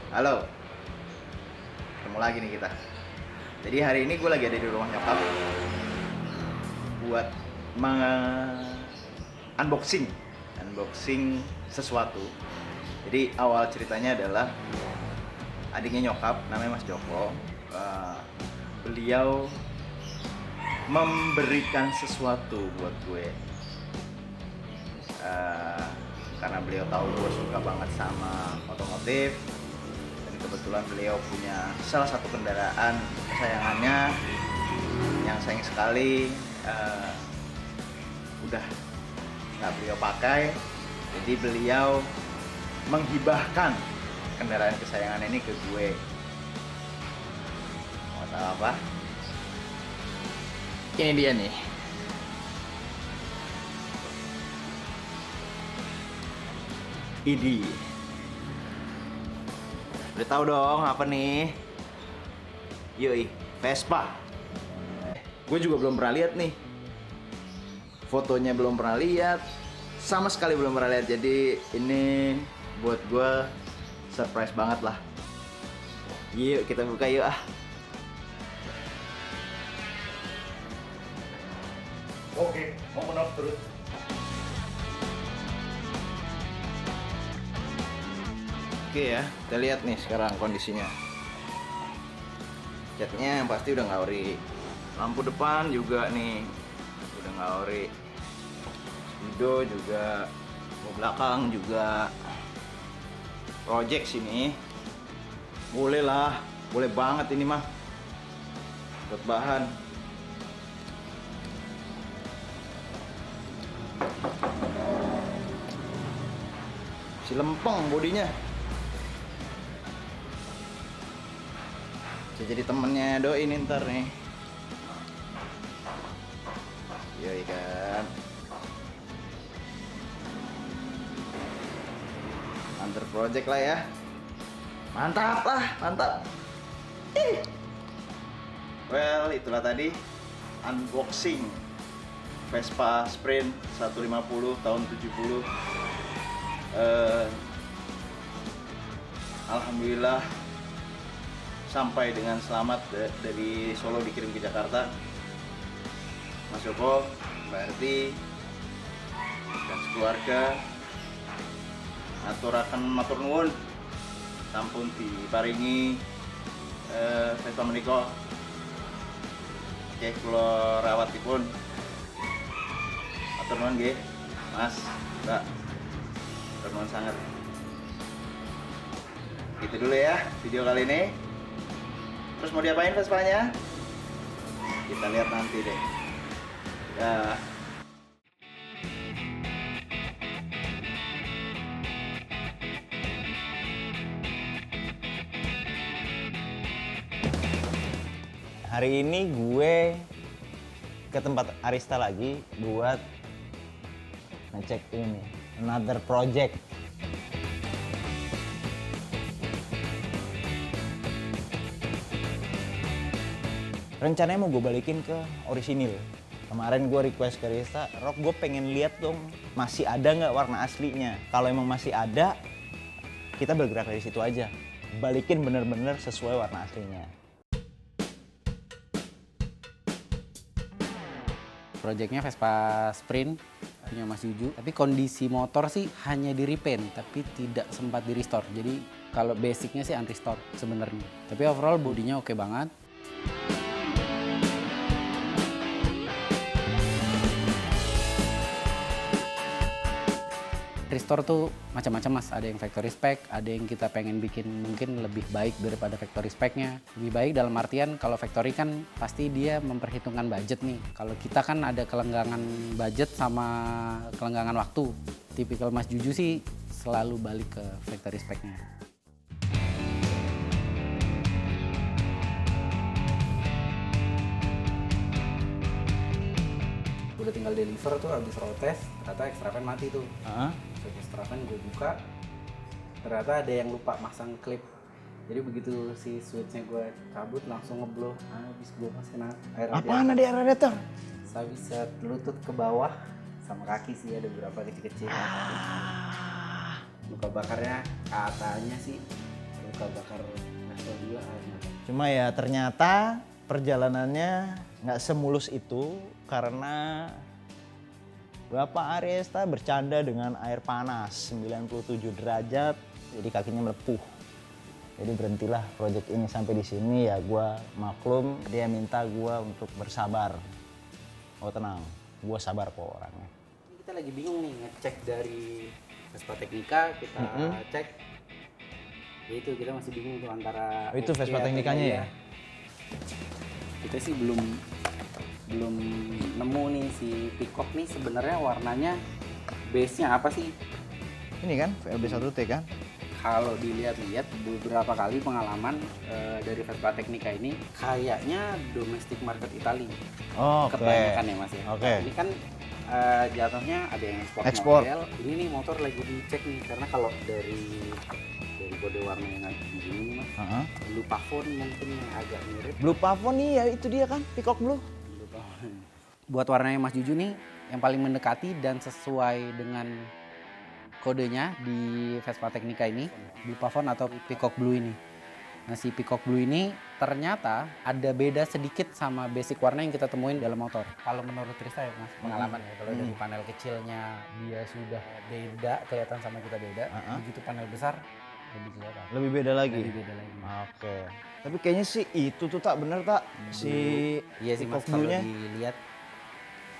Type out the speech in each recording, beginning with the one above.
Halo, ketemu lagi nih kita. Jadi hari ini gue lagi ada di rumah nyokap buat unboxing, unboxing sesuatu. Jadi awal ceritanya adalah adiknya nyokap, namanya Mas Joko. Beliau memberikan sesuatu buat gue. Karena beliau tahu gue suka banget sama otomotif, dan kebetulan beliau punya salah satu kendaraan kesayangannya yang sayang sekali udah nggak beliau pakai, jadi beliau menghibahkan kendaraan kesayangan ini ke gue. Mau tahu apa? Ini dia nih. Idi. Udah tahu dong apa nih? Yoi, Vespa. Gue juga belum pernah lihat nih. Fotonya belum pernah lihat. Sama sekali belum pernah lihat. Jadi ini buat gue surprise banget lah. Yuk kita buka yuk ah. Oke, open up terus. Oke ya, kita lihat nih sekarang kondisinya. Catnya pasti udah nggak ori. Lampu depan juga nih udah nggak ori. Spidol juga, lampu belakang juga. Project sini, boleh lah, boleh banget ini mah. Buat bahan. Si lempeng bodinya. Bisa jadi temennya Doi nih ntar nih. Yoi kan. Under project lah ya. Mantap lah, mantap. Well, itulah tadi unboxing Vespa Sprint 150 tahun 70. Alhamdulillah sampai dengan selamat dari Solo dikirim ke Jakarta. Mas Joko, Mbak Erti, dan sekeluarga aturaken matur nuwun sampun diparingi Vespa menika. Oke, kula rawatipun. Matur nuwun nggih, Mas, Mbak. Matur nuwun sanget. Gitu dulu ya video kali ini. Terus mau diapain Vespanya? Kita lihat nanti deh. Ya. Hari ini gue ke tempat Arista lagi buat ngecek ini, another project. Rencananya mau gue balikin ke orisinil. Kemarin gue request ke Arista, Rock gue pengen lihat dong masih ada nggak warna aslinya. Kalau emang masih ada, kita bergerak dari situ aja. Balikin bener-bener sesuai warna aslinya. Projectnya Vespa Sprint punya Mas Juju, tapi kondisi motor sih hanya di repaint tapi tidak sempat di restore. Jadi kalau basicnya sih unrestore sebenarnya, tapi overall bodinya oke banget. Restore tuh macam-macam Mas, ada yang factory spec, ada yang kita pengen bikin mungkin lebih baik daripada factory spec-nya. Lebih baik dalam artian kalau factory kan pasti dia memperhitungkan budget nih. Kalau kita kan ada kelenggangan budget sama kelenggangan waktu. Tipikal Mas Juju sih selalu balik ke factory spec-nya. Udah tinggal deliver tuh, habis road test, ternyata extravan mati tuh. Extravan gue buka, ternyata ada yang lupa masang klip. Jadi begitu si switchnya gue cabut langsung ngeblow. Habis gue masukin air radiator. Apaan ada air radiator? Saya bisa lutut ke bawah sama kaki sih ada beberapa kecil-kecil. Luka bakarnya katanya sih suka bakar Vespa juga. Cuma ya ternyata perjalanannya nggak semulus itu karena Bapak Aresta bercanda dengan air panas 97 derajat, jadi kakinya melepuh. Jadi berhentilah proyek ini sampai di sini, ya gue maklum. Dia minta gue untuk bersabar. Oh tenang, gue sabar kok orangnya. Kita lagi bingung nih ngecek dari Vespa Technica, kita cek. Ya itu kita masih bingung tuh antara Itu Vespa atau Technicanya enggak ya? Kita sih belum nemu nih si Peacock nih sebenarnya warnanya base-nya apa sih? Ini kan VLB1T kan? Kalau dilihat-lihat beberapa kali pengalaman dari Vespa Technica ini kayaknya domestic market Italia. Oh, Kebanyakan ya Mas ya. Oke. Ini kan jatuhnya ada yang Ekspor. model. Ini nih motor lagi dicek nih karena kalau dari kode warna yang begini nih Mas. Blue Pavon mungkin yang agak mirip. Blue Pavon nih ya itu dia kan, Peacock Blue. Blue Pavon. Buat warnanya Mas Juju nih yang paling mendekati dan sesuai dengan kodenya di Vespa Technica ini, Blue Pavon atau Peacock Blue ini. Nah si Peacock Blue ini ternyata ada beda sedikit sama basic warna yang kita temuin dalam motor. Kalau menurut Trista ya Mas, pengalaman ya, kalau dari panel kecilnya dia sudah beda, kelihatan sama kita beda, begitu panel besar lebih kelihatan. Lebih beda lagi? Lebih beda lagi. Oke. Tapi kayaknya sih itu tuh tak bener tak? Si iya sih Mas, Peacock kalau Blue-nya. dilihat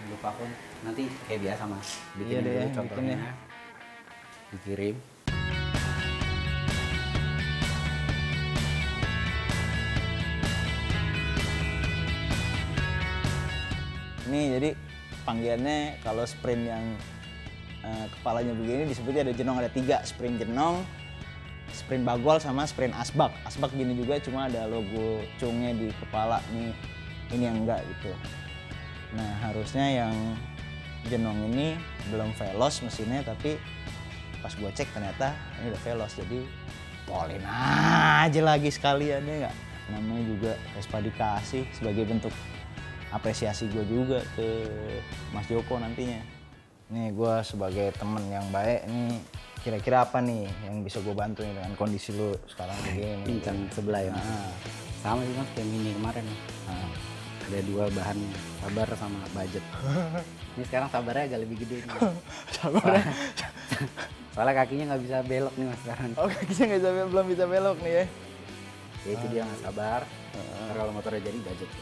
Blue Pavon nanti kayak biasa Mas. Iya Bikin deh, dulu contohnya. bikin ya. Dikirim. Nih jadi panggilannya kalau sprint yang kepalanya begini disebutnya ada jenong, ada 3, sprint jenong, sprint bagol sama sprint asbak. Asbak gini juga cuma ada logo cungnya di kepala nih, ini yang enggak gitu. Nah harusnya yang jenong ini belum veloz mesinnya, tapi pas gua cek ternyata ini udah veloz, jadi polin aja lagi sekalian ya nggak. Namanya juga Vespa dikasih sebagai bentuk apresiasi gue juga ke Mas Joko nantinya. Nih gue sebagai temen yang baik nih, kira-kira apa nih yang bisa gue bantu nih dengan kondisi lu sekarang begini? Pincang sebelah ya Mas. Sama sih Mas kayak mini kemarin. Ada 2 bahan, sabar sama budget. Ini sekarang sabarnya agak lebih gede nih. Soalnya kakinya nggak bisa belok nih Mas sekarang. Oh kakinya nggak bisa, belum bisa belok nih ya? Ya itu dia Mas, sabar. Ntar kalau motornya jadi budget.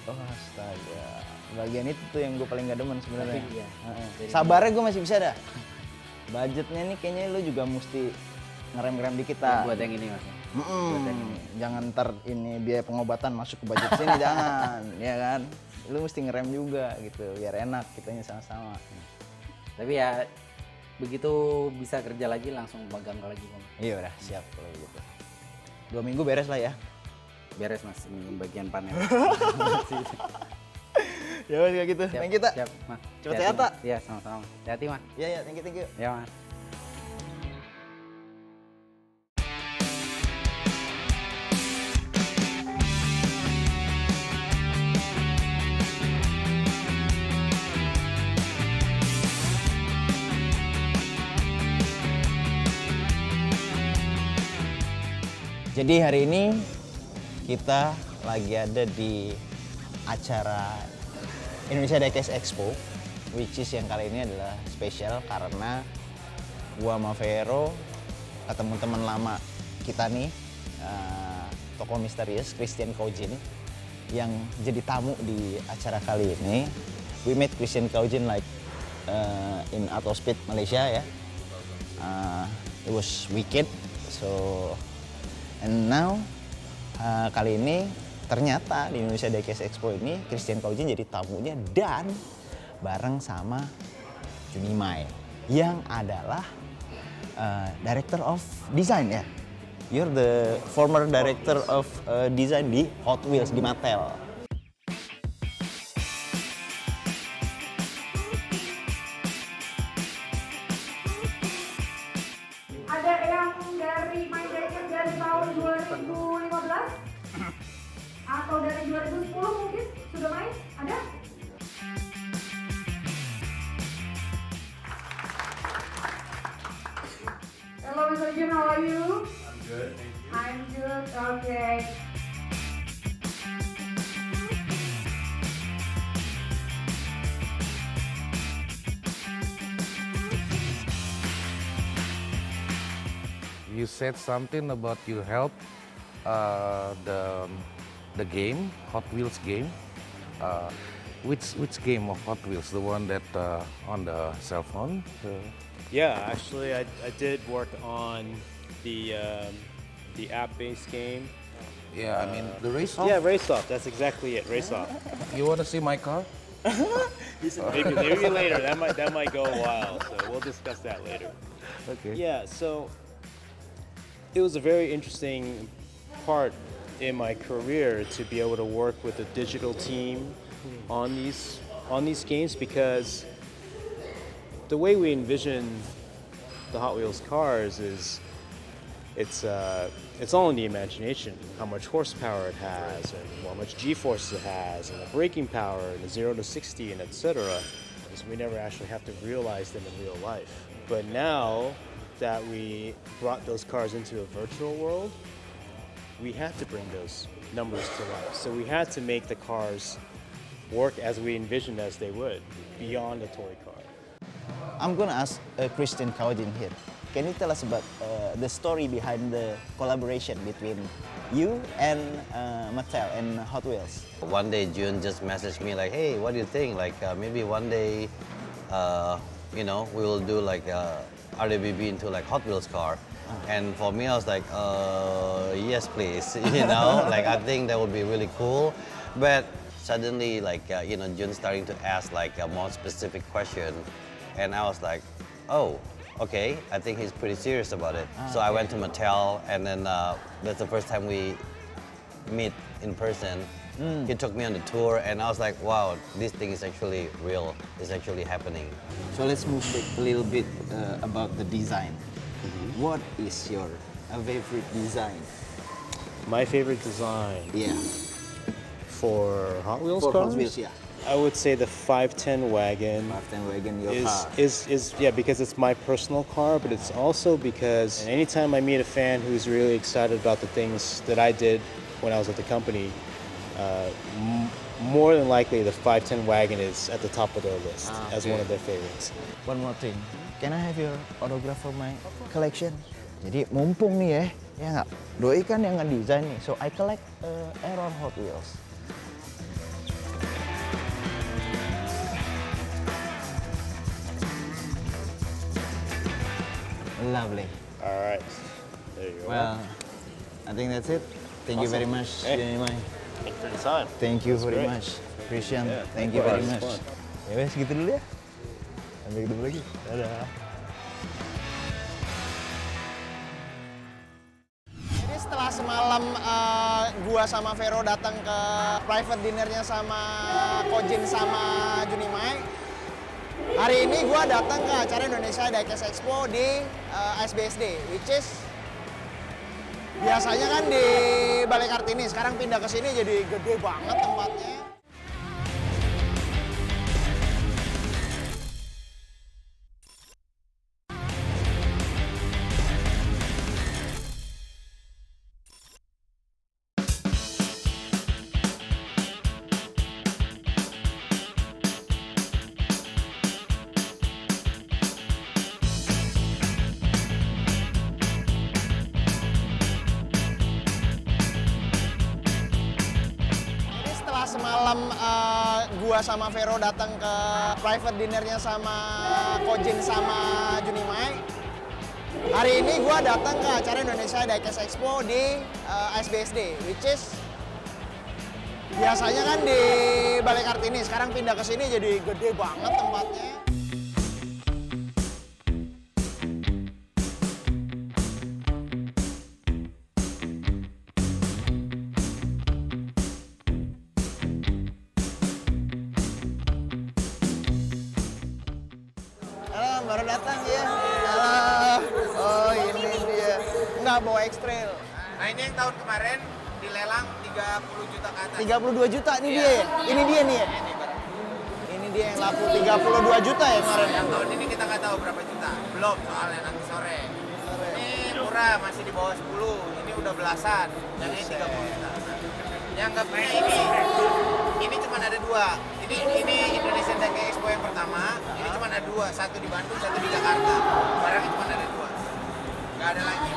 Oh astaga, bagian itu tuh yang gue paling gak demen sebenarnya. Iya. Sabarnya gue masih bisa dah. Budgetnya nih kayaknya lu juga mesti ngerem-ngerem dikit lah. Buat yang ini Mas. Jangan ntar ini biaya pengobatan masuk ke budget sini, jangan, ya kan? Lu mesti ngerem juga gitu, biar enak kitanya sama-sama. Tapi ya begitu bisa kerja lagi langsung pegang lagi Om. Iya udah siap kalau gitu. 2 minggu beres lah ya. Beres Mas, ini bagian panel. Ya udah kayak gitu. Thank you tak. Siap Mas. Cepet sehat tak? Iya sama-sama. Hati-hati Mas. Iya ya, thank you. Ya Mas. Jadi hari ini kita lagi ada di acara Indonesia Diecast Expo, which is yang kali ini adalah spesial karena gua sama Vero ketemu teman lama kita nih, tokoh misterius Christian Kaujin yang jadi tamu di acara kali ini. We met Christian Kaujin like in Autospeed Malaysia ya. It was wicked, so and now kali ini ternyata di Indonesia Diecast Expo ini Christian Kaujin jadi tamunya dan bareng sama Junimai yang adalah Director of Design ya. You're the former Director of Design di Hot Wheels di Mattel. Ada yang dari main Diecast dari tahun 2015 atau dari 2010 mungkin sudah main? Ada? Hello Mr. Jim, how are you? Good, thank you. I'm good. Okay. You said something about you help the game, Hot Wheels game. Which game of Hot Wheels? The one that on the cell phone? Yeah, actually, I did work on the app-based game. Yeah, I mean the race. Yeah, Race Off. That's exactly it. Race Off. You want to see my car? Maybe later. That might go a while. So we'll discuss that later. Okay. Yeah. So it was a very interesting part in my career to be able to work with a digital team on these games, because the way we envision the Hot Wheels cars is it's all in the imagination. How much horsepower it has, and how much G-forces it has, and the braking power, and the 0 to 60, and etc. Because we never actually have to realize them in real life. But now that we brought those cars into a virtual world, we had to bring those numbers to life. So we had to make the cars work as we envisioned as they would, beyond a toy car. I'm gonna ask Christian Kaujin here. Can you tell us about the story behind the collaboration between you and Mattel and Hot Wheels? One day June just messaged me like, hey, what do you think? Like maybe one day, we will do like RWB into like Hot Wheels car. And for me, I was like, yes, please. Like I think that would be really cool. But suddenly, like June starting to ask like a more specific question, and I was like, oh. Okay, I think he's pretty serious about it. So I went to Mattel, and then that's the first time we meet in person. He took me on the tour, and I was like, wow, this thing is actually real. It's actually happening. So let's move back a little bit about the design. What is your favorite design? My favorite design Yeah, for Hot Wheels for cars? Hot Wheels, yeah. I would say the 510 wagon. 510 wagon, your car. is because it's my personal car, but it's also because anytime I meet a fan who's really excited about the things that I did when I was at the company, more than likely the 510 wagon is at the top of their list as one of their favorites. One more thing, can I have your autograph for my collection? Jadi mumpung nih ya nggak? Doi kan yang ngedesain nih, so I collect Aeron Hot Wheels. Lovely. All right, there you go. Well, I think that's it. Thank you very much, Hey. Denimai. Thanks for the time. Thank you very great. much, Christian. Yeah, Thank you very likewise. much. Fun. Ya wes gitu dulu ya. Sampai ketemu lagi. Dadah. Jadi setelah semalam gua sama Vero datang ke private dinnernya sama Kojin sama Junimai, hari ini gua datang ke acara Indonesia Diecast Expo di ASBSD, which is biasanya kan di Balai Kartini, sekarang pindah ke sini jadi gede banget tempatnya. Semalam gua sama Vero datang ke private dinnernya sama Kojin sama Junimai. Hari ini gua datang ke acara Indonesia Diecast Expo di ASBSD, which is biasanya kan di Balai Kartini, sekarang pindah ke sini jadi gede banget tempatnya. Baru datang ya. Halo. Oh ini dia. Nggak bawa X-Trail. Nah ini yang tahun kemarin dilelang 30 juta ke atas. 32 juta ini dia ya? Ini dia nih ya? Ini dia yang laku 32 juta ya kemarin? Yang tahun ini kita nggak tahu berapa juta. Belum soalnya nanti sore. Ini murah, masih di bawah 10. Ini udah belasan. Yang ini 30 juta. Yang nggak punya ini cuma ada 2. Ini Indonesian Tech Expo yang pertama. Ini cuma ada 2, satu di Bandung, satu di Jakarta. Barangnya cuma ada 2. Nggak ada lagi.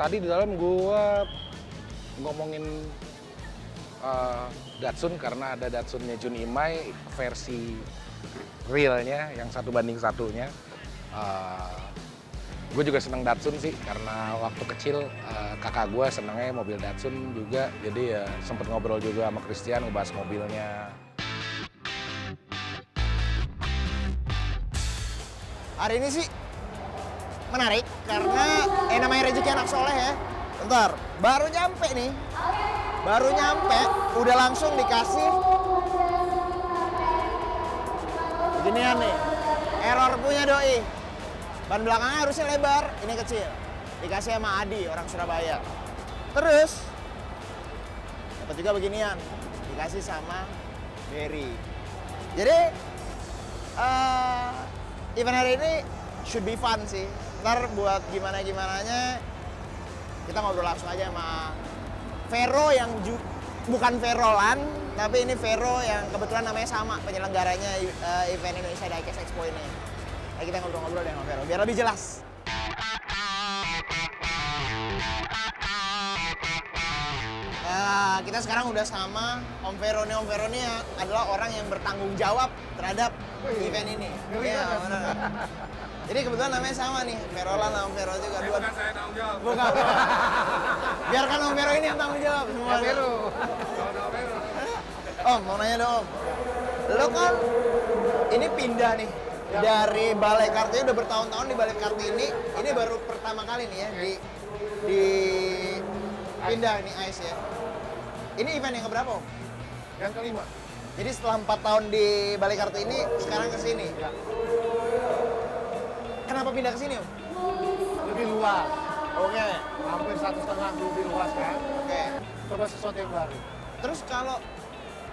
Tadi di dalam gua ngomongin Datsun karena ada Datsunnya Jun Imai versi realnya yang 1:1-nya. Gue juga seneng Datsun sih karena waktu kecil kakak gue senengnya mobil Datsun juga, jadi ya sempet ngobrol juga sama Christian ngebahas mobilnya. Hari ini sih menarik karena namanya rezeki anak soleh ya. Bentar, baru nyampe nih. Baru nyampe, udah langsung dikasih beginian nih. Error punya doi. Ban belakangnya harusnya lebar, ini kecil. Dikasih sama Adi, orang Surabaya. Terus dapat juga beginian, dikasih sama Berry. Jadi event hari ini should be fun sih. Ntar buat gimana-gimananya kita ngobrol langsung aja sama Vero yang bukan Verolan, tapi ini Vero yang kebetulan namanya sama penyelenggaranya event Indonesia Diecast Expo ini. Nah, kita ngobrol-ngobrol deh sama Vero biar lebih jelas. Kita sekarang udah sama Om Vero nih. Om Vero ini adalah orang yang bertanggung jawab terhadap event ini. Iya, benar. Jadi kebetulan namanya sama nih, Verolan sama Om Vero juga. Bukan saya tanggung jawab. Bukan. Biarkan Om Vero ini yang tanggung jawab semua. Vero. Om, mau nanya dong Om. Lo kan ini pindah nih dari Balai Kartini, udah bertahun-tahun di Balai Kartini. Ini baru pertama kali nih ya di pindah ini ICE ya. Ini event yang keberapa Om? Yang kelima. Jadi setelah 4 tahun di Balai Kartini, sekarang ke sini. Ya. Kenapa pindah ke sini Om? Lebih luas. Oke. Hampir 1,5 lebih luas kan. Oke. Coba sesuatu yang baru. Terus kalau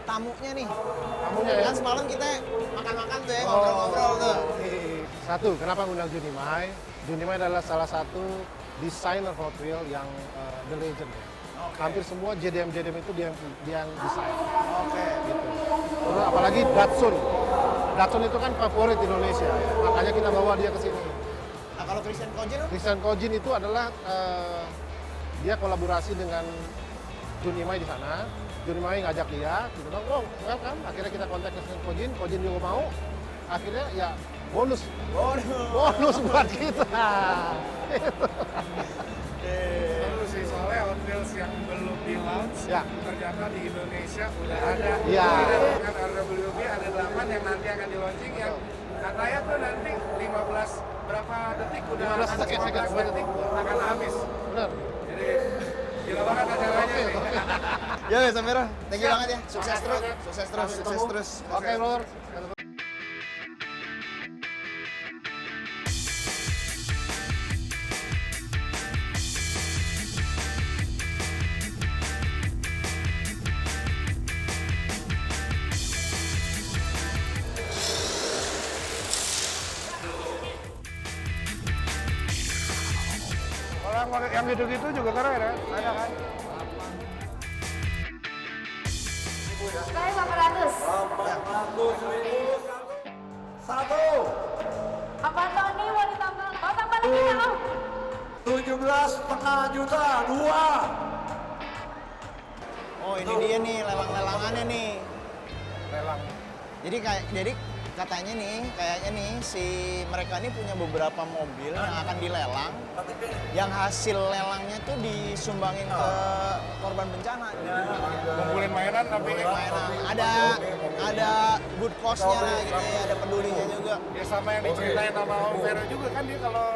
tamunya nih, Tamunya ya? kan semalam kita makan-makan tuh ya, ngobrol-ngobrol tuh. Satu, kenapa ngundang Junimai? Junimai adalah salah satu desainer Hot Wheel yang the legend. Hampir semua JDM itu dia yang desain. Oke. Gitu. Terus apalagi Datsun. Datsun itu kan favorit di Indonesia, makanya kita bawa dia ke sini. Nah kalau Christian Kojin Om? Christian Kojin itu adalah dia kolaborasi dengan Junimai di sana. Junimai ngajak dia, gitu dong, oh welcome. Akhirnya kita kontak Christian Kojin, Kojin juga mau. Akhirnya ya bonus buat kita. Lalu sih soalnya Hot Wheels yang belum di launch, Ya. ternyata di Indonesia udah ada. Ya. Dengan RWB ada 8 yang nanti akan di launching yang katanya tuh nanti 15 berapa detik udah 15 akan second, 15 detik akan habis. Benar. Jadi gila banget acaranya nih. Ya, Samira. Thank you banget ya. Sukses terus. Sukses terus. Oke, brother. Kalau yang gitu-gitu juga keren ya, ada kan? Saya 800. Satu, Apa Tony mau ditambah? Oh, tambah lagi ya Om. 17,5 juta, 2. Oh, ini dia nih lelang-lelangannya nih. Lelang. Jadi katanya nih, kayaknya nih si mereka ini punya beberapa mobil yang akan dilelang, yang hasil lelangnya tuh disumbangin ke korban bencana. Ngumpulin mainan tapi Mainan. Ada good cause-nya lah gitu ya, ada pedulinya juga. ya sama yang diceritain sama Om Vero juga kan dia kalau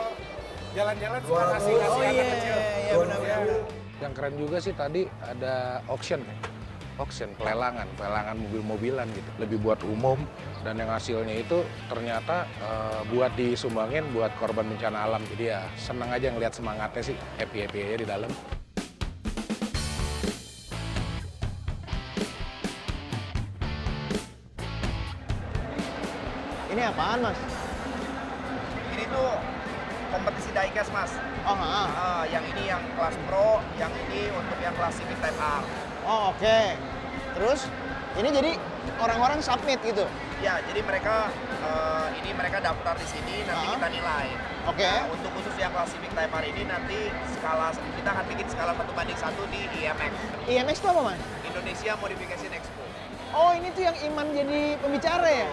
jalan-jalan suka ngasih anak kecil. Iya benar-benar. Yang keren juga sih tadi ada auction, pelelangan mobil-mobilan gitu. Lebih buat umum dan yang hasilnya itu ternyata buat disumbangin buat korban bencana alam. Jadi ya seneng aja ngeliat semangatnya sih, happy-happy aja di dalam. Ini apaan, Mas? Ini tuh kompetisi diecast, Mas. Oh, heeh. Yang ini yang kelas pro, yang ini untuk yang kelas Civic Type R. Oh, oke. Terus ini jadi orang-orang submit gitu. Ya, jadi mereka mereka daftar di sini, nanti kita nilai. Oke. Nah, untuk khusus yang kelas Civic Type R ini nanti kita akan bikin skala 1:1 di IMX. IMX itu apa, Mas? Indonesia Modification Expo. Oh, ini tuh yang Iman jadi pembicara ya?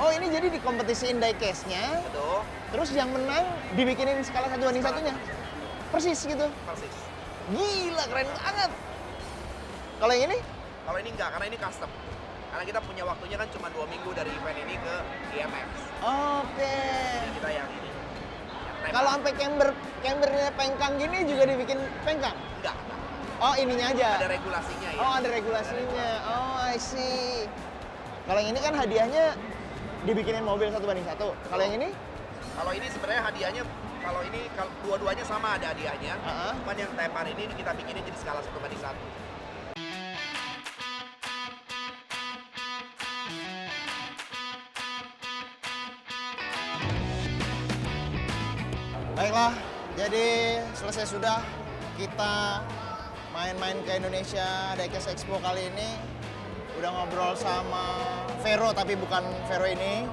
Oh, ini jadi dikompetisiin diecast-nya. Betul. Terus yang menang dibikinin skala 1:1-nya. Persis gitu. Persis. Gila, keren banget. Kalau yang ini? Kalau ini enggak, karena ini custom. Karena kita punya waktunya kan cuma 2 minggu dari event ini ke IMX. Oke. Jadi kita yang ini. Kalau sampai cambernya pengkang gini juga dibikin pengkang? Enggak. Oh, ininya aja. Ada regulasinya ya. Oh, ada regulasinya. Oh, I see. Kalau yang ini kan hadiahnya dibikinin mobil 1:1. Kalau yang ini? Kalau ini sebenarnya hadiahnya, kalau ini dua-duanya sama ada hadiahnya. Cuman yang Type R ini kita bikinin jadi skala 1:1. Baiklah, jadi selesai sudah kita main-main ke Indonesia Diecast Expo kali ini. Udah ngobrol sama Vero, tapi bukan Vero ini.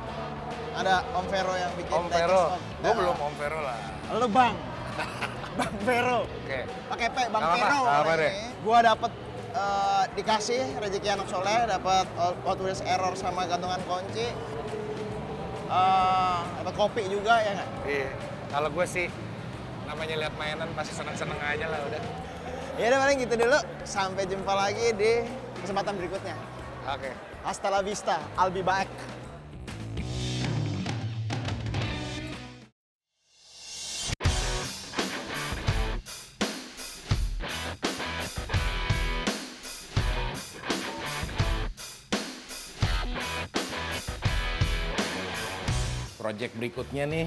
Ada Om Vero yang bikin Om Vero, gue Diecast. belum Om Vero lah. Lu Bang, Bang Vero. Oke. Pakai P, Bang Gak Vero. apa-apa deh. Gua dapet dikasih rezeki anak soleh, dapat Hot Wheels Error sama gantungan kunci. Dapat kopi juga ya nggak? Iya. Kalau gue sih namanya lihat mainan pasti seneng-seneng aja lah udah. Ya udah paling gitu dulu. Sampai jumpa lagi di kesempatan berikutnya. Oke. Hasta la vista, I'll be back. Project berikutnya nih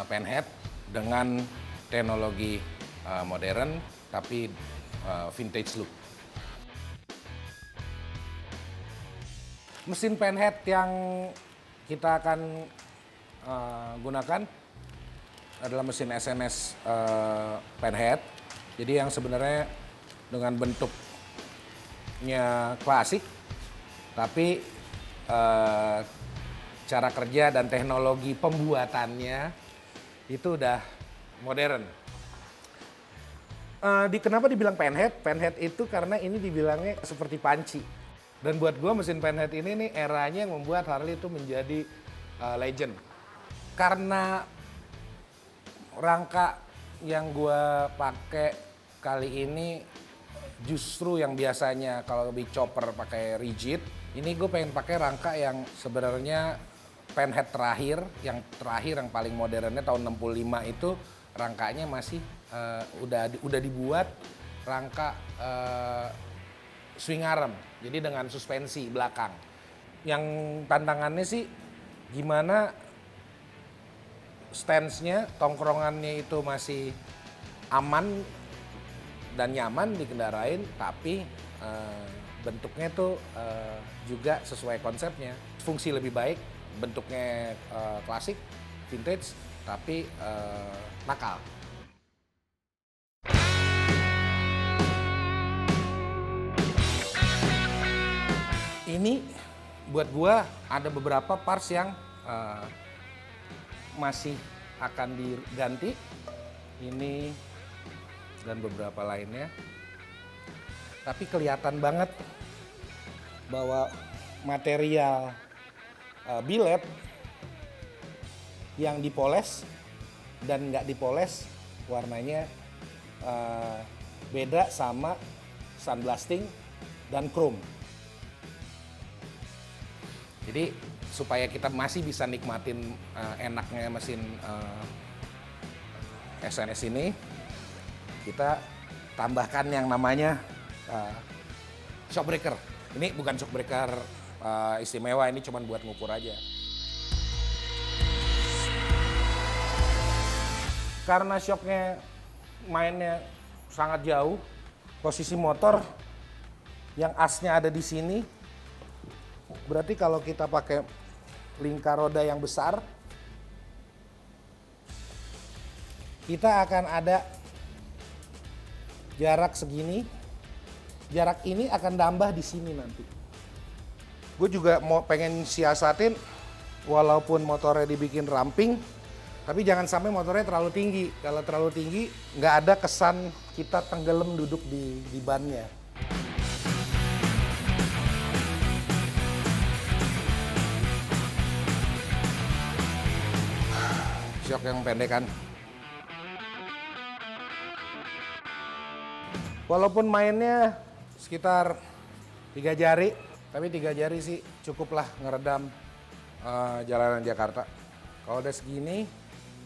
Penhead dengan teknologi modern tapi vintage look. Mesin Penhead yang kita akan gunakan adalah mesin SMS Penhead. Jadi yang sebenarnya dengan bentuknya klasik, tapi cara kerja dan teknologi pembuatannya itu udah modern. Kenapa dibilang Penhead? Penhead itu karena ini dibilangnya seperti panci. Dan buat gue mesin Penhead ini nih eranya yang membuat Harley itu menjadi legend. Karena rangka yang gue pakai kali ini justru yang biasanya kalau Big Chopper pakai rigid, ini gue pengen pakai rangka yang sebenarnya Penhead terakhir yang paling modernnya tahun 65 itu rangkanya masih udah dibuat rangka swing arm, jadi dengan suspensi belakang. Yang tantangannya sih gimana stance-nya, tongkrongannya itu masih aman dan nyaman dikendarain, tapi bentuknya tuh juga sesuai konsepnya. Fungsi lebih baik, bentuknya klasik, vintage, tapi nakal. Ini buat gua ada beberapa parts yang masih akan diganti. Ini dan beberapa lainnya. Tapi kelihatan banget bahwa material billet yang dipoles dan nggak dipoles warnanya beda sama sandblasting dan chrome. Jadi supaya kita masih bisa nikmatin enaknya mesin SNS ini kita tambahkan yang namanya shockbreaker. Ini bukan shockbreaker istimewa, ini cuma buat ngukur aja. Karena shocknya mainnya sangat jauh, posisi motor yang asnya ada di sini, berarti kalau kita pakai lingkar roda yang besar, kita akan ada jarak segini. Jarak ini akan nambah di sini nanti. Gue juga pengen siasatin, walaupun motornya dibikin ramping, tapi jangan sampai motornya terlalu tinggi. Kalau terlalu tinggi, nggak ada kesan kita tenggelam duduk di bannya. Shock yang pendek kan. Walaupun mainnya sekitar 3 jari, tapi 3 jari sih cukuplah ngeredam jalanan Jakarta. Kalau udah segini,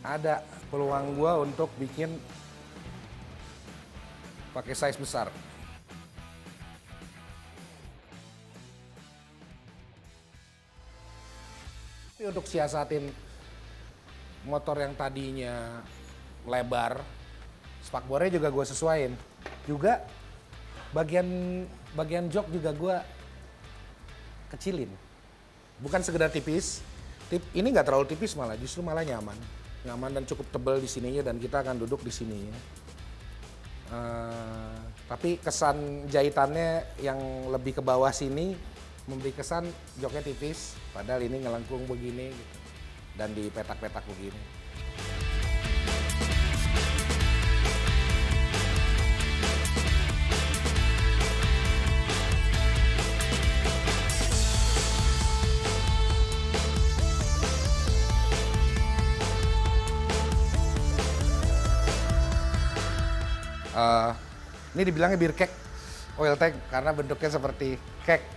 ada peluang gua untuk bikin pakai size besar. Tapi untuk siasatin motor yang tadinya lebar, spakbornya juga gue sesuaiin. Juga bagian jok juga gue kecilin. Bukan sekedar tipis, ini nggak terlalu tipis malah, justru malah nyaman. Nyaman dan cukup tebal di sininya dan kita akan duduk di sininya. Tapi kesan jahitannya yang lebih ke bawah sini memberi kesan joknya tipis, padahal ini ngelengkung begini gitu. Dan di petak-petak begini. Ini dibilangnya beer cake oil tank karena bentuknya seperti cake.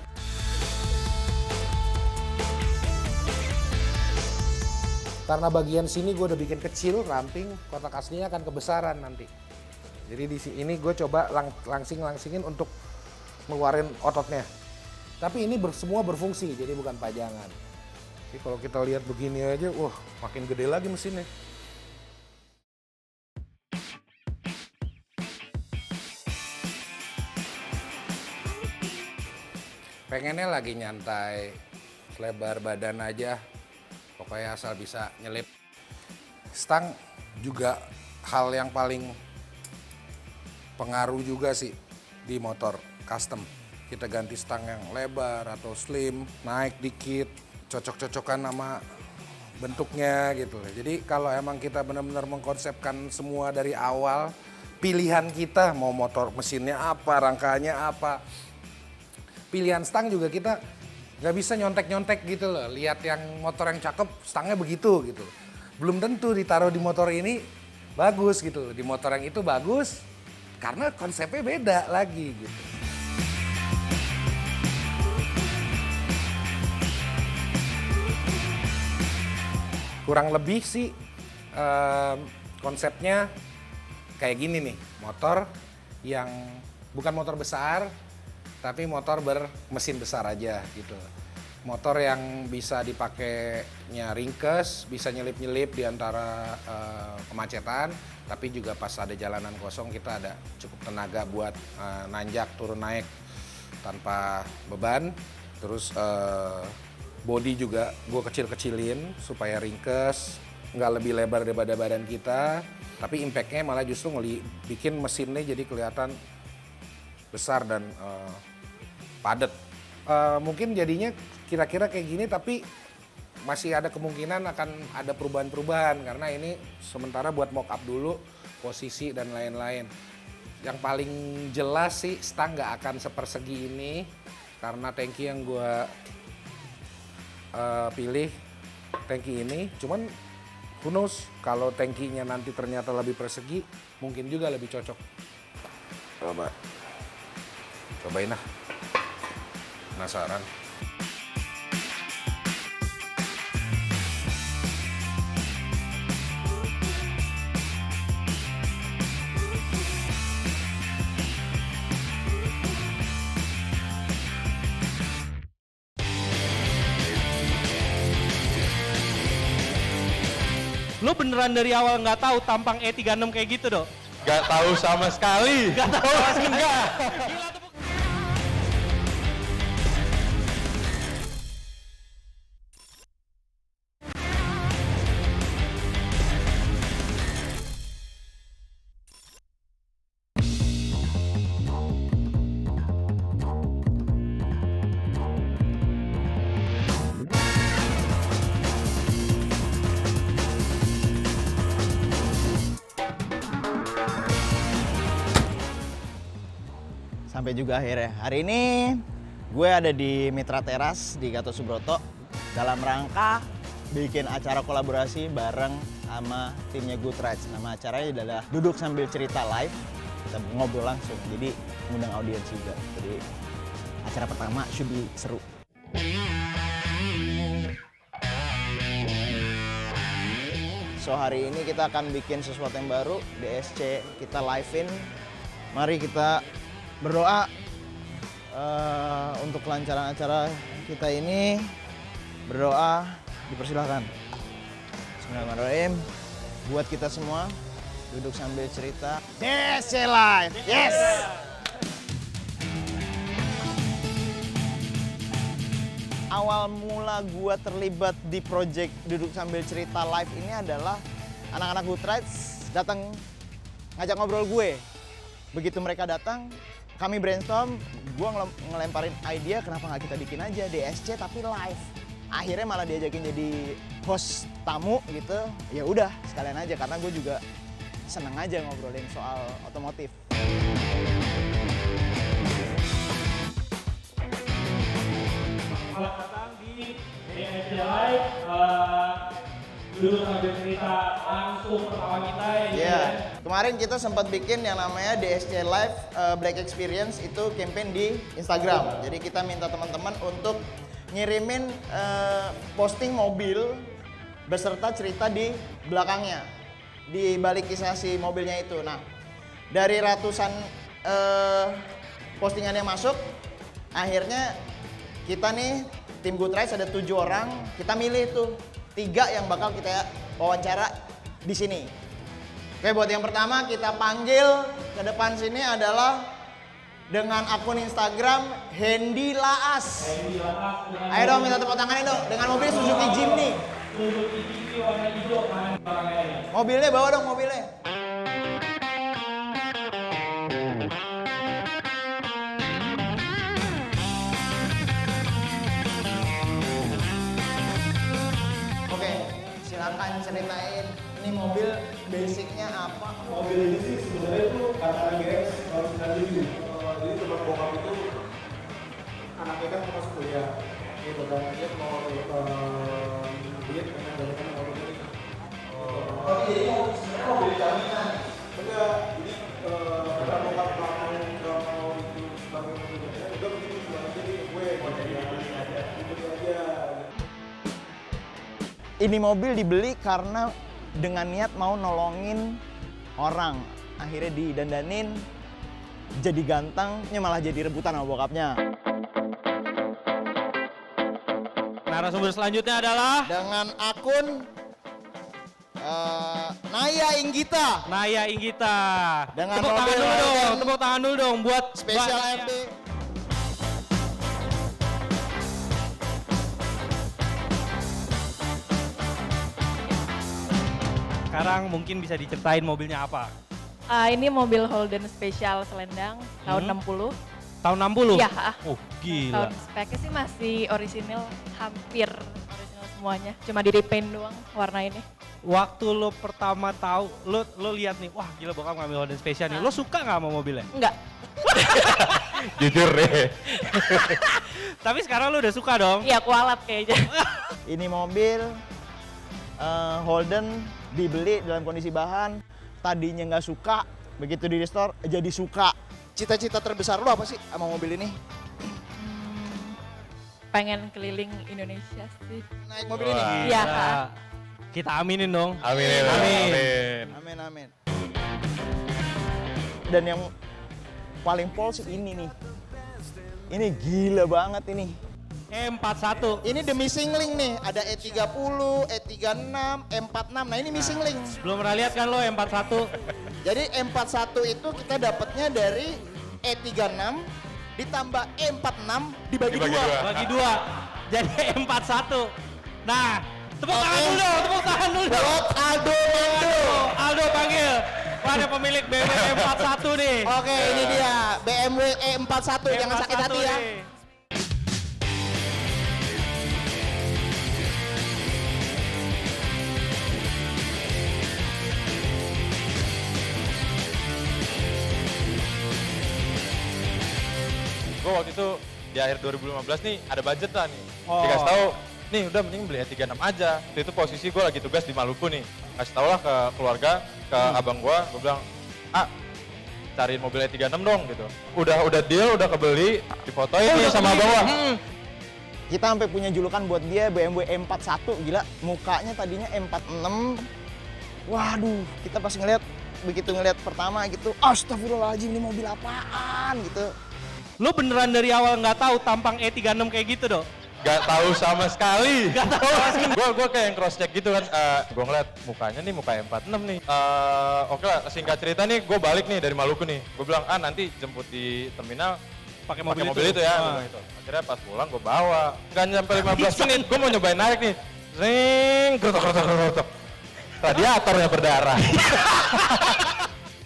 Karena bagian sini gue udah bikin kecil, ramping, kotak aslinya akan kebesaran nanti. Jadi di sini gue coba langsingin untuk ngeluarin ototnya. Tapi ini semua berfungsi, jadi bukan pajangan. Jadi kalau kita lihat begini aja, wah makin gede lagi mesinnya. Pengennya lagi nyantai, lebar badan aja, pokoknya asal bisa nyelip. Stang juga hal yang paling pengaruh juga sih di motor custom. Kita ganti stang yang lebar atau slim, naik dikit, cocok-cocokan sama bentuknya gitu. Jadi kalau emang kita benar-benar mengkonsepkan semua dari awal, pilihan kita mau motor mesinnya apa, rangkanya apa, pilihan stang juga kita nggak bisa nyontek-nyontek gitu loh. Lihat yang motor yang cakep, stangnya begitu gitu. Belum tentu ditaruh di motor ini bagus gitu. Di motor yang itu bagus karena konsepnya beda lagi gitu. Kurang lebih sih konsepnya kayak gini nih. Motor yang bukan motor besar, tapi motor bermesin besar aja gitu. Motor yang bisa dipakainya ringkes, bisa nyelip-nyelip di antara kemacetan, tapi juga pas ada jalanan kosong kita ada cukup tenaga buat nanjak turun naik tanpa beban. Terus body juga gue kecil-kecilin supaya ringkes, nggak lebih lebar daripada badan kita, tapi impactnya malah justru bikin mesinnya jadi kelihatan besar dan padat. Mungkin jadinya kira-kira kayak gini, tapi masih ada kemungkinan akan ada perubahan-perubahan karena ini sementara buat mock up dulu posisi dan lain-lain. Yang paling jelas sih stang nggak akan sepersegi ini karena tangki yang gue pilih tangki ini. Cuman who knows kalau tangkinya nanti ternyata lebih persegi mungkin juga lebih cocok. Cobain lah. Penasaran. Lo beneran dari awal nggak tahu tampang E36 kayak gitu, Dok? Gak tahu sama sekali. Nggak tahu sama sekali. Enggak. Gila, tepuk- Sampai juga akhirnya. Hari ini gue ada di Mitra Teras di Gatot Subroto dalam rangka bikin acara kolaborasi bareng sama timnya Good Rides. Nama acaranya adalah Duduk Sambil Cerita Live. Kita ngobrol langsung, jadi ngundang audiens juga. Jadi acara pertama should be seru. So hari ini kita akan bikin sesuatu yang baru, DSC kita live-in. Mari kita berdoa untuk kelancaran acara kita ini. Berdoa, dipersilahkan. Bismillahirrahmanirrahim. Buat kita semua, duduk sambil cerita. DSC Live, yes! Awal mula gua terlibat di project Duduk Sambil Cerita Live ini adalah anak-anak Good Rides datang ngajak ngobrol gue. Begitu mereka datang, kami brainstorm, gue ngelemparin ide kenapa nggak kita bikin aja DSC tapi live. Akhirnya malah diajakin jadi host tamu gitu. Ya udah sekalian aja karena gue juga seneng aja ngobrolin soal otomotif. Selamat datang di DSC Live. Duduk sambil cerita langsung pertama kita ya. Kemarin kita sempat bikin yang namanya DSC Live Black Experience, itu campaign di Instagram. Jadi kita minta teman-teman untuk ngirimin posting mobil beserta cerita di belakangnya, di balik kisah si mobilnya itu. Nah, dari ratusan postingan yang masuk, akhirnya kita nih tim Good Rides ada 7 orang, kita milih tuh 3 yang bakal kita wawancara di sini. Oke, buat yang pertama kita panggil ke depan sini adalah dengan akun Instagram Hendy Laas. Ayo dong minta tepuk tangannya dong dengan mobil Suzuki Jimny. Suzuki Jimny warna hijau, mana barangnya? Mobilnya bawa dong mobilnya. Silakan ceritain ini mobil basicnya apa? Mobil ini sih sebenarnya itu kata GX tahun 97. Jadi teman bokap itu anaknya kan mau masuk kuliah, gitu kan dia mau duit karena banyak kan mobil ini. Oh jadi sebenarnya mobil jaminan? Enggak, jadi karena bokap nggak mau itu sebagai mobil jaminan, udah begitu sebenarnya jadi gue mau jadi aja. Ini mobil dibeli karena dengan niat mau nolongin orang. Akhirnya didandanin, jadi gantengnya malah jadi rebutan sama bokapnya. Narasumber selanjutnya adalah dengan akun Naya Inggita. Naya Inggita. Dengan tepuk tangan dulu dong, tepuk tangan dulu dong buat spesial MT. Sekarang mungkin bisa diceritain mobilnya apa? Ini mobil Holden Special Selendang tahun 60. Tahun 60? Iya. Oh gila. Tahun speknya sih masih orisinil, hampir orisinil semuanya. Cuma di repaint doang warna ini. Waktu lo pertama tahu, lo lihat nih, wah gila bokap ngambil Holden Special nih. Lo suka nggak sama mobilnya? Enggak. Jujur deh. Tapi sekarang lo udah suka dong? Iya, kualat kayaknya. Ini mobil Holden dibeli dalam kondisi bahan, tadinya nggak suka, begitu di restore jadi suka. Cita-cita terbesar lo apa sih sama mobil ini? Pengen keliling Indonesia sih. Naik mobil ini? Iya. Kita aminin dong. Amin. Amin, amin. Dan yang paling pol sih ini nih. Ini gila banget ini. E41. Ini the missing link nih, ada E30, E36, E46. Nah ini missing link. Belum pernah lihat kan lo E41? Jadi E41 itu kita dapatnya dari E36 ditambah E46 dibagi dua. Bagi 2. Jadi E41. Nah, tepuk tangan dulu dong, tepuk tangan dulu. Buat Aldo panggil. Wah, ada pemilik BMW E41 nih. Oke, ini dia BMW E41, jangan sakit hati ya. nih. Gue waktu itu di akhir 2015 nih ada budget lah nih. Oh. Dikasih tahu, nih udah mending beli E36 aja. Waktu itu posisi gue lagi tugas di Maluku nih. Kasih tau lah ke keluarga, ke abang gue bilang, cariin mobil E36 dong gitu. Udah deal, udah kebeli, difotoin nih sama abang gue. Kita sampai punya julukan buat dia BMW E41, gila. Mukanya tadinya E46. Waduh, kita pas begitu ngeliat pertama gitu, astagfirullahaladzim ini mobil apaan gitu. Lo beneran dari awal nggak tahu tampang E36 kayak gitu dong? Gak tahu sama sekali. Gue kayak yang cross check gitu kan. Gue ngeliat mukanya nih muka M46 nih. Oke lah, singkat cerita nih gue balik nih dari Maluku nih. Gue bilang nanti jemput di terminal pakai mobil itu ya. Gitu. Akhirnya pas pulang gue bawa. Gak nyampe 15 menit gue mau nyobain naik nih. Zing, gerotok. Radiatornya berdarah.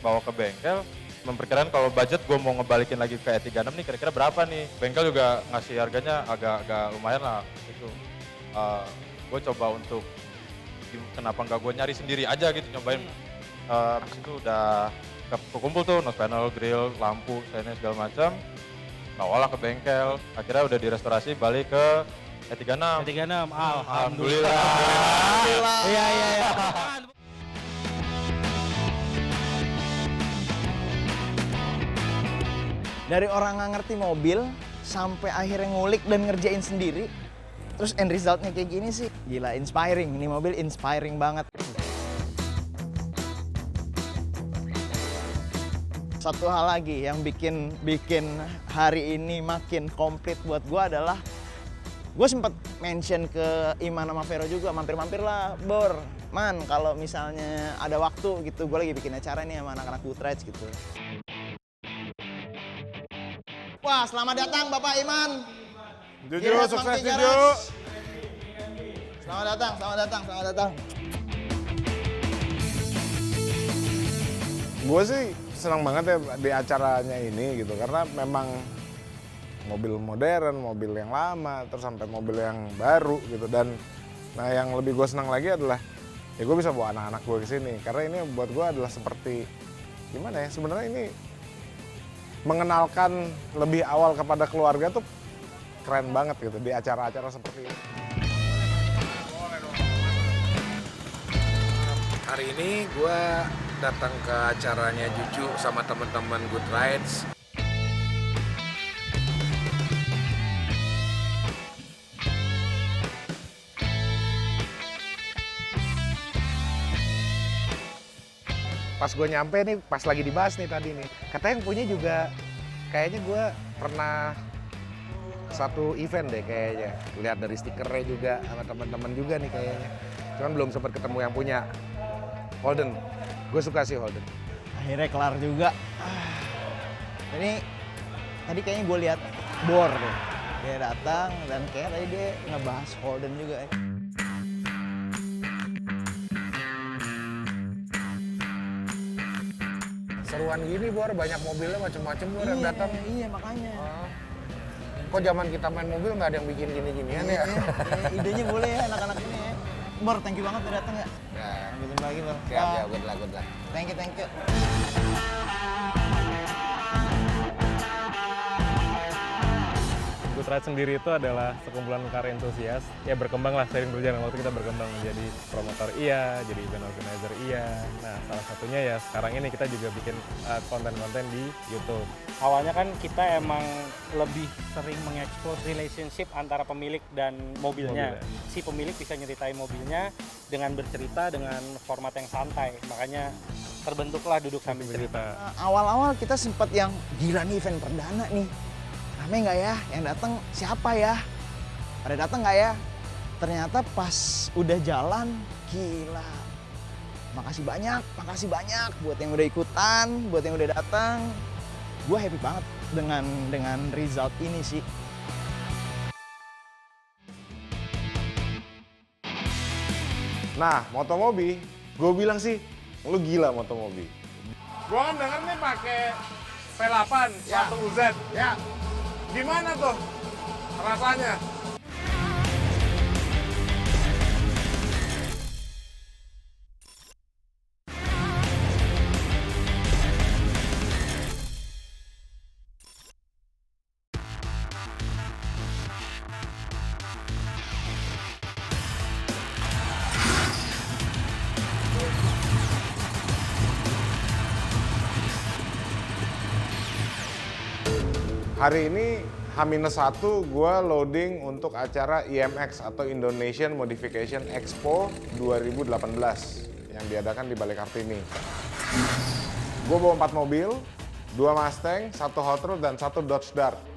Bawa ke bengkel. Memperkirakan kalau budget gue mau ngebalikin lagi ke E36 nih kira-kira berapa nih. Bengkel juga ngasih harganya agak lumayan lah gitu. Gue coba untuk kenapa nggak gue nyari sendiri aja gitu nyobain. Habis itu udah kekumpul tuh nose panel, grill, lampu, seinnya segala macam. Bawalah ke bengkel, akhirnya udah direstorasi balik ke E36. E36, Alhamdulillah. Iya. Dari orang nggak ngerti mobil sampai akhirnya ngulik dan ngerjain sendiri, terus end resultnya kayak gini sih, gila inspiring. Ini mobil inspiring banget. Satu hal lagi yang bikin hari ini makin komplit buat gue adalah gue sempat mention ke Iman sama Vero juga, mampir-mampir lah Bor, Man, kalau misalnya ada waktu gitu, gue lagi bikin acara nih sama anak-anak Bootrides gitu. Wah, selamat datang Bapak Iman. Jujur, sukses Juju. Selamat datang. Gue sih senang banget ya di acaranya ini gitu, karena memang mobil modern, mobil yang lama, terus sampai mobil yang baru gitu. Dan nah yang lebih gue senang lagi adalah ya gue bisa bawa anak-anak gue ke sini, karena ini buat gue adalah seperti gimana ya, sebenarnya ini mengenalkan lebih awal kepada keluarga tuh keren banget gitu di acara-acara seperti ini. Hari ini gue datang ke acaranya Juju sama teman-teman Bootrides. Pas gue nyampe nih, pas lagi dibahas nih tadi nih, katanya yang punya juga kayaknya gue pernah satu event deh kayaknya. Lihat dari stikernya juga sama teman-teman juga nih kayaknya. Cuman belum sempat ketemu yang punya. Holden, gue suka sih Holden. Akhirnya kelar juga. Ini tadi kayaknya gue lihat Bor deh. Dia datang dan kayak tadi dia ngebahas Holden juga. Seruan gini Bor, banyak mobilnya macem-macem Bor yang datang. Iya makanya. Kok zaman kita main mobil nggak ada yang bikin gini-ginian ya? Idenya boleh ya anak-anak ini ya. Bor, thank you banget udah datang ya. Sampai jumpa lagi Bor. Siap ya, good luck. Thank you. Bootrides sendiri itu adalah sekumpulan car entusias, ya berkembang lah seiring berjalan waktu, kita berkembang menjadi promotor iya, jadi event organizer iya. Nah salah satunya ya sekarang ini kita juga bikin konten-konten di YouTube. Awalnya kan kita emang lebih sering mengekspos relationship antara pemilik dan mobilnya. Si pemilik bisa nyeritain mobilnya dengan bercerita dengan format yang santai. Makanya terbentuklah Duduk Sambil Cerita. Awal-awal kita sempat yang gila nih event perdana nih. Rame nggak ya? Yang datang siapa ya? pada datang nggak ya? Ternyata pas udah jalan, gila. Makasih banyak buat yang udah ikutan, buat yang udah datang. Gue happy banget dengan result ini sih. Nah, Motomobi, gue bilang sih, lu gila Motomobi. Gua kan denger nih pakai V8 1Z. Ya. Gimana tuh rasanya? Hari ini H-1 gue loading untuk acara IMX atau Indonesian Modification Expo 2018 yang diadakan di Balik Kartini. Gue bawa 4 mobil, 2 Mustang, 1 Hot Rod, dan 1 Dodge Dart.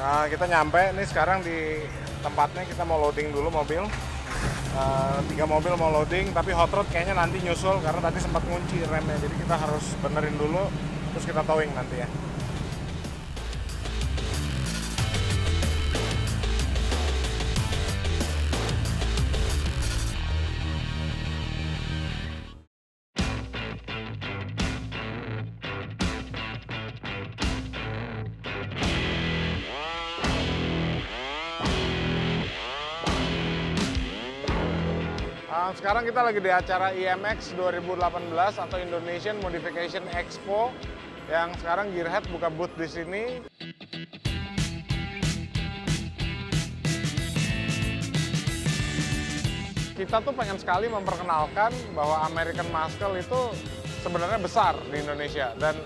Nah, kita nyampe nih sekarang di tempatnya, kita mau loading dulu mobil. 3 mobil mau loading, tapi Hot Rod kayaknya nanti nyusul karena tadi sempat ngunci remnya. Jadi kita harus benerin dulu, terus kita towing nanti ya. Sekarang kita lagi di acara IMX 2018 atau Indonesian Modification Expo yang sekarang Gearhead buka booth di sini. Kita tuh pengen sekali memperkenalkan bahwa American Muscle itu sebenarnya besar di Indonesia, dan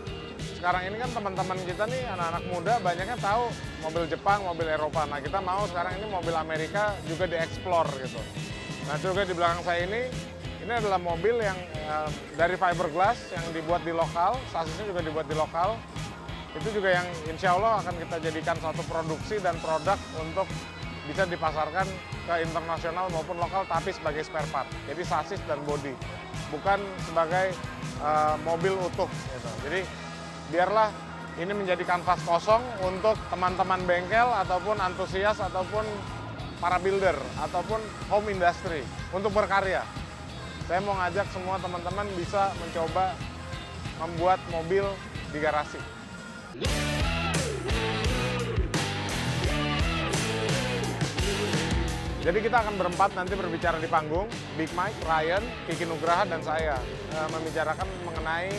sekarang ini kan teman-teman kita nih anak-anak muda banyaknya tahu mobil Jepang, mobil Eropa. Nah, kita mau sekarang ini mobil Amerika juga dieksplor gitu. Nah, juga di belakang saya ini adalah mobil yang dari fiberglass yang dibuat di lokal, sasisnya juga dibuat di lokal. Itu juga yang insya Allah akan kita jadikan satu produksi dan produk untuk bisa dipasarkan ke internasional maupun lokal, tapi sebagai spare part. Jadi sasis dan bodi, bukan sebagai mobil utuh gitu. Jadi biarlah ini menjadi kanvas kosong untuk teman-teman bengkel ataupun antusias ataupun para builder ataupun home industry untuk berkarya. Saya mau ngajak semua teman-teman bisa mencoba membuat mobil di garasi. Jadi kita akan berempat nanti berbicara di panggung, Big Mike, Ryan, Kiki Nugraha, dan saya membicarakan mengenai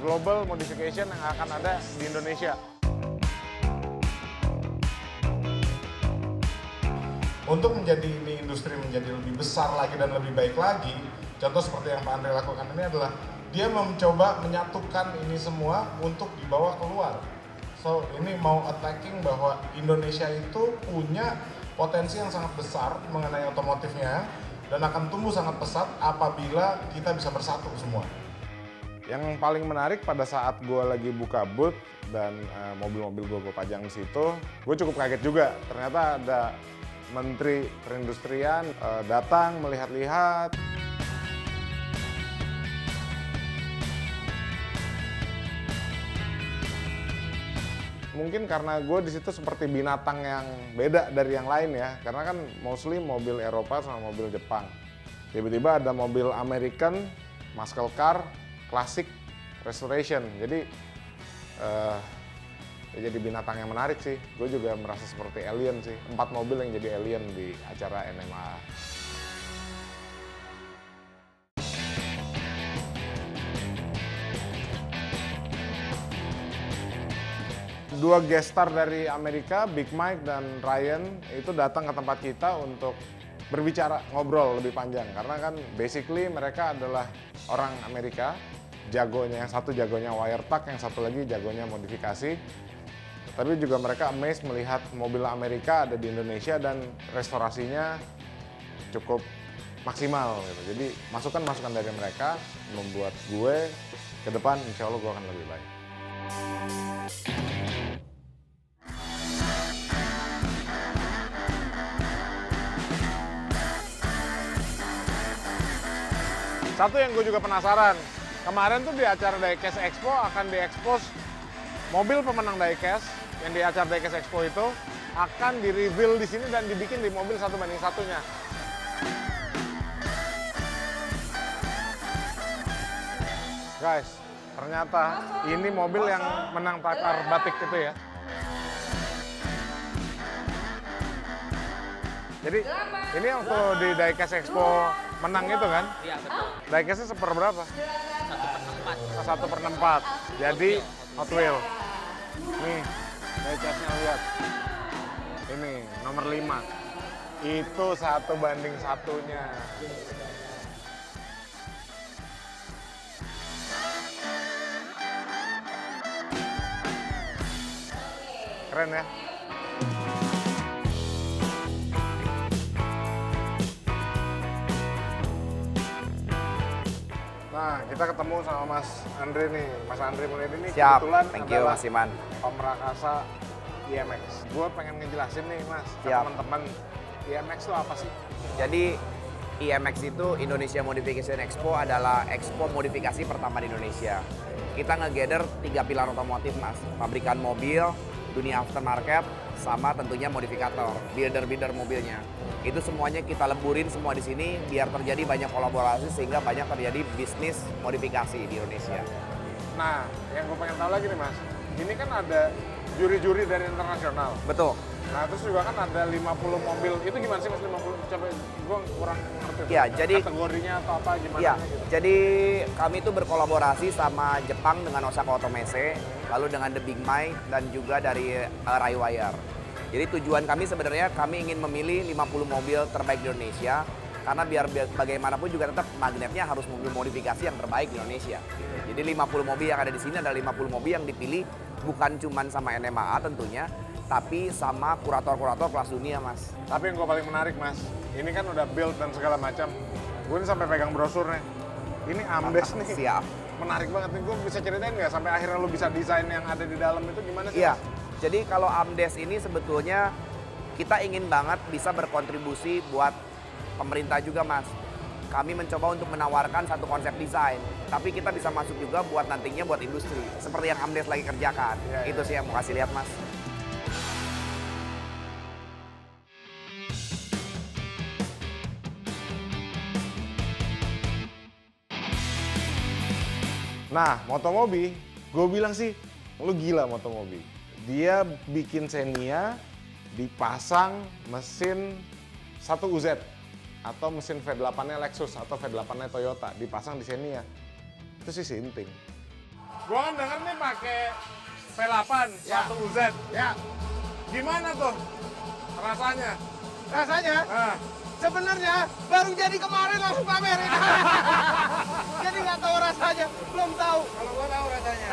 global modification yang akan ada di Indonesia. Untuk menjadi ini industri menjadi lebih besar lagi dan lebih baik lagi, contoh seperti yang Pak Andre lakukan ini adalah dia mencoba menyatukan ini semua untuk dibawa keluar. So ini mau attacking bahwa Indonesia itu punya potensi yang sangat besar mengenai otomotifnya dan akan tumbuh sangat pesat apabila kita bisa bersatu semua. Yang paling menarik pada saat gue lagi buka booth dan mobil-mobil gue pajang di situ, gue cukup kaget juga. Ternyata ada Menteri Perindustrian datang melihat-lihat. Mungkin karena gue di situ seperti binatang yang beda dari yang lain ya, karena kan mostly mobil Eropa sama mobil Jepang. Tiba-tiba ada mobil American, muscle car, classic, restoration. Jadi jadi binatang yang menarik sih. Gue juga merasa seperti alien sih. 4 mobil yang jadi alien di acara NMA. Dua guest star dari Amerika, Big Mike dan Ryan, itu datang ke tempat kita untuk berbicara, ngobrol lebih panjang. Karena kan basically mereka adalah orang Amerika. Jagonya, yang satu jagonya wire tuck, yang satu lagi jagonya modifikasi. Tapi juga mereka amazed melihat mobil Amerika ada di Indonesia dan restorasinya cukup maksimal gitu. Jadi masukan-masukan dari mereka membuat gue ke depan insya Allah gue akan lebih baik. Satu yang gue juga penasaran, kemarin tuh di acara Diecast Expo akan diekspos mobil pemenang Diecast yang di acara Diecast Expo itu akan di-reveal di sini dan dibikin di mobil 1:1. Guys, ternyata ini mobil yang menang Type R Batik itu ya. Jadi ini waktu di Diecast Expo menang itu kan? Iya, betul. Diecastnya seperberapa? 1/4. Jadi Hot Wheel. Nih, diecastnya lihat. Ini nomor 5. Itu 1:1-nya. Keren ya? Nah, kita ketemu sama Mas Andre nih. Mas Andre Mulyadi ini Siap, kebetulan thank you adalah Mas Iman. Om Rakasa IMX. Gue pengen ngejelasin nih Mas, ke Siap. teman-teman IMX itu apa sih? Jadi IMX itu Indonesia Modification Expo adalah expo modifikasi pertama di Indonesia. Kita nge-gather 3 pilar otomotif Mas, pabrikan mobil, dunia aftermarket, sama tentunya modifikator, builder mobilnya. Itu semuanya kita leburin semua di sini biar terjadi banyak kolaborasi sehingga banyak terjadi bisnis modifikasi di Indonesia. Nah, yang gue pengen tahu lagi nih Mas, ini kan ada juri-juri dari internasional. Betul. Nah, terus juga kan ada 50 mobil. Itu gimana sih Mas 50? Coba gue kurang ngerti. Ya, jadi kategorinya atau apa gimana ya, gitu. jadi kami itu berkolaborasi sama Jepang dengan Osaka Automesse, lalu dengan The Big Mai dan juga dari Raiwire. Jadi tujuan kami sebenarnya kami ingin memilih 50 mobil terbaik di Indonesia karena biar bagaimanapun juga tetap magnetnya harus mobil modifikasi yang terbaik di Indonesia. Jadi 50 mobil yang ada di sini adalah 50 mobil yang dipilih bukan cuma sama NMAA tentunya, tapi sama kurator-kurator kelas dunia, Mas. Tapi yang gue paling menarik, Mas, ini kan udah build dan segala macam. Gue ini sampai pegang brosurnya. Ini amdes nih. Siap. Menarik banget nih. Gue bisa ceritain nggak sampai akhirnya lu bisa desain yang ada di dalam itu gimana sih? Iya. Mas? Jadi kalau amdes ini sebetulnya kita ingin banget bisa berkontribusi buat pemerintah juga, Mas. Kami mencoba untuk menawarkan satu konsep desain, tapi kita bisa masuk juga buat nantinya buat industri. Seperti yang amdes lagi kerjakan. Ya, itu sih yang mau kasih lihat, Mas. Nah, Motomobi, gue bilang sih, lu gila Motomobi. Dia bikin Xenia, dipasang mesin 1UZ atau mesin V8-nya Lexus atau V8-nya Toyota, dipasang di Xenia. Itu sih sinting. Gua kan denger nih pakai V8 Ya. 1UZ. Ya. Gimana tuh rasanya? Rasanya? Sebenarnya baru jadi kemarin langsung pamerin. Jadi nggak tahu rasanya, belum tahu. Kalau gua tahu rasanya.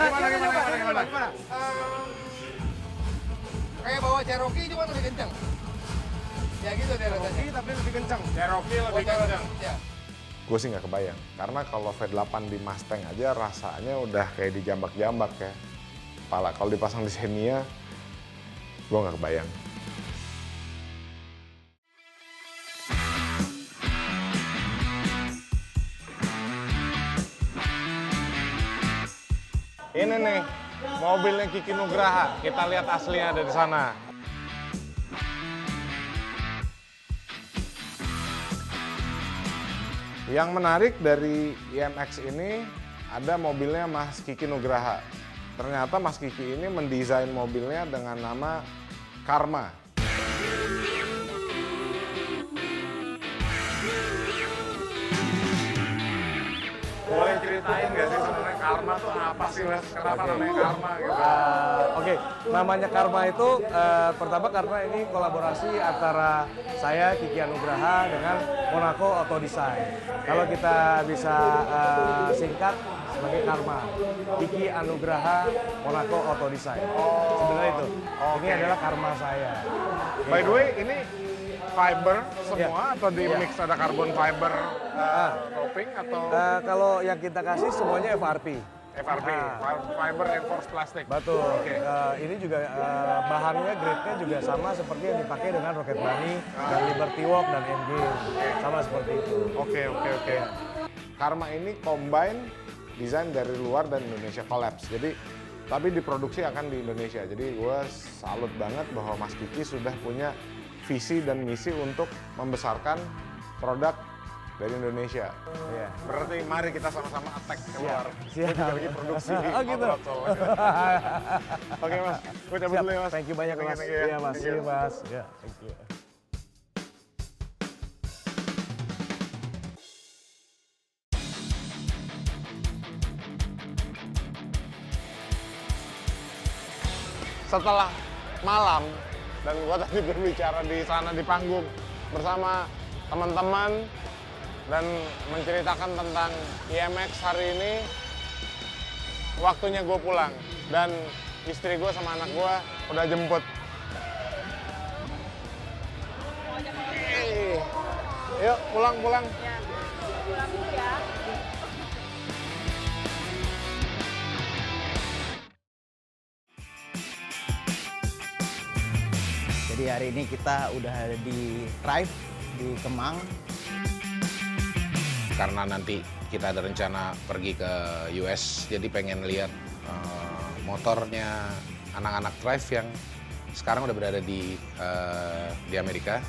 Gimana? Kayak bawa Cherokee cuma lebih kencang. Ya gitu deh rasanya. Tapi lebih kencang. Cherokee lebih kencang. Ya. Gue sih nggak kebayang, karena kalau V8 di Mustang aja rasanya udah kayak dijambak-jambak ya. Kalau dipasang di Xenia, gue nggak kebayang. Ini nih, mobilnya Kiki Nugraha. Kita lihat aslinya ada di sana. Yang menarik dari IMX ini, ada mobilnya Mas Kiki Nugraha. Ternyata Mas Kiki ini mendesain mobilnya dengan nama Karma. Boleh ceritain nggak sih sebenarnya Karma tuh apa sih, Mas? Kenapa namanya Karma gitu? Oke, namanya Karma itu pertama karena ini kolaborasi antara saya Kiki Anugraha dengan Monaco Auto Design. Kalau kita bisa singkat sebagai Karma, Kiki Anugraha Monaco Auto Design. Sebenarnya itu. Ini adalah karma saya. By the way, ini fiber semua atau di Iya. mix ada carbon fiber topping atau Kalau yang kita kasih semuanya FRP. FRP, fiber reinforced plastic. Betul. Oke. Ini juga bahannya, grade-nya juga sama seperti yang dipakai dengan Rocket Bunny dan Liberty Walk dan M-Game. Sama seperti itu. Oke. Karma ini combine desain dari luar dan Indonesia collapse. Jadi tapi diproduksi akan di Indonesia. Jadi gue salut banget bahwa Mas Kiki sudah punya visi dan misi untuk membesarkan produk dari Indonesia. Iya. Berarti mari kita sama-sama attack keluar. Siap. Gue juga lagi produksi. Oh gitu. Oke Mas, gue cabut dulu ya Mas. Thank you banyak Mas. Thank you, ya. Iya Mas. Thank you. Iya Mas. Ya, thank you. Setelah malam dan gua tadi berbicara di sana di panggung bersama teman-teman dan menceritakan tentang IMX hari ini, waktunya gue pulang dan istri gue sama anak gue udah jemput. Yuk pulang. Jadi hari ini kita udah ada di Thrive di Kemang. Karena nanti kita ada rencana pergi ke US, jadi pengen lihat motornya anak-anak Thrive yang sekarang udah berada di Amerika.